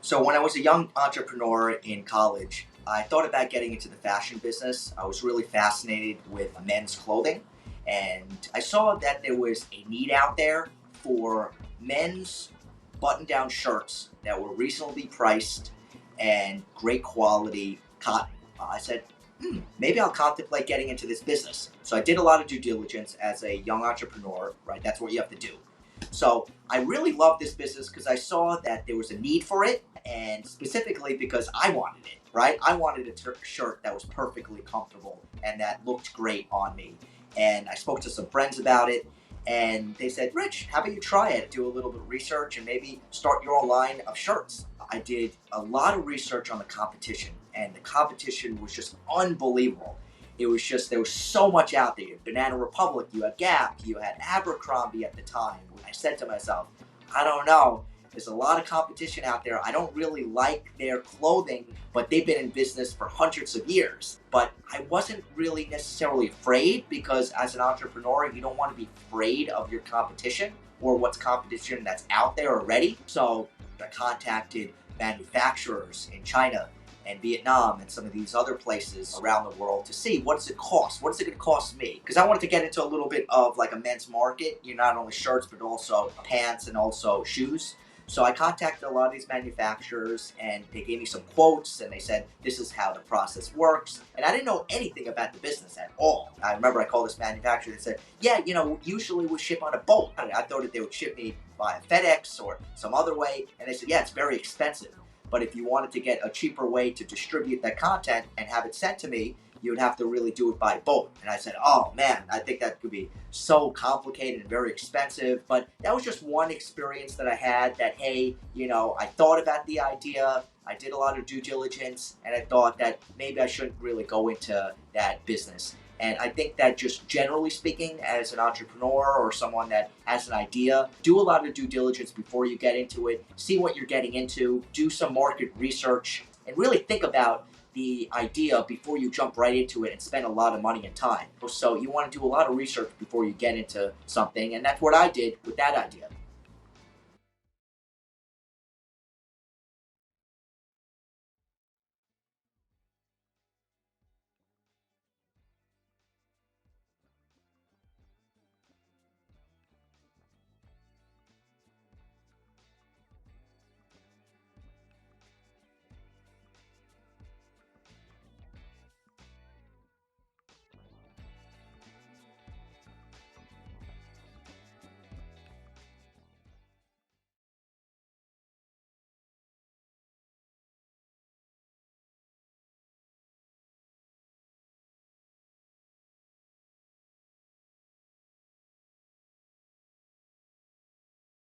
So when I was a young entrepreneur in college, I thought about getting into the fashion business. I was really fascinated with men's clothing, and I saw that there was a need out there for men's button-down shirts that were reasonably priced and great quality cotton. I said, maybe I'll contemplate getting into this business. So I did a lot of due diligence as a young entrepreneur, right? That's what you have to do. So I really loved this business because I saw that there was a need for it, and specifically because I wanted it, right? I wanted a shirt that was perfectly comfortable and that looked great on me. And I spoke to some friends about it, and they said, Rich, how about you try it, do a little bit of research, and maybe start your own line of shirts. I did a lot of research on the competition, and the competition was just unbelievable. It was just, there was so much out there. You had Banana Republic, you had Gap, you had Abercrombie at the time. I said to myself, I don't know, there's a lot of competition out there. I don't really like their clothing, but they've been in business for hundreds of years. But I wasn't really necessarily afraid, because as an entrepreneur, you don't want to be afraid of your competition or what's competition that's out there already. So I contacted manufacturers in China and Vietnam and some of these other places around the world to see, what does it cost? What is it going to cost me? Because I wanted to get into a little bit of like a men's market, not only shirts, but also pants and also shoes. So I contacted a lot of these manufacturers, and they gave me some quotes, and they said, this is how the process works. And I didn't know anything about the business at all. I remember I called this manufacturer and said, yeah, usually we ship on a boat. I thought that they would ship me via FedEx or some other way. And they said, yeah, it's very expensive. But if you wanted to get a cheaper way to distribute that content and have it sent to me, you would have to really do it by boat. And I said, oh man, I think that could be so complicated and very expensive. But that was just one experience that I had, that, hey, I thought about the idea, I did a lot of due diligence, and I thought that maybe I shouldn't really go into that business. And I think that, just generally speaking, as an entrepreneur or someone that has an idea, do a lot of due diligence before you get into it. See what you're getting into, do some market research, and really think about the idea before you jump right into it and spend a lot of money and time. So you want to do a lot of research before you get into something, and that's what I did with that idea.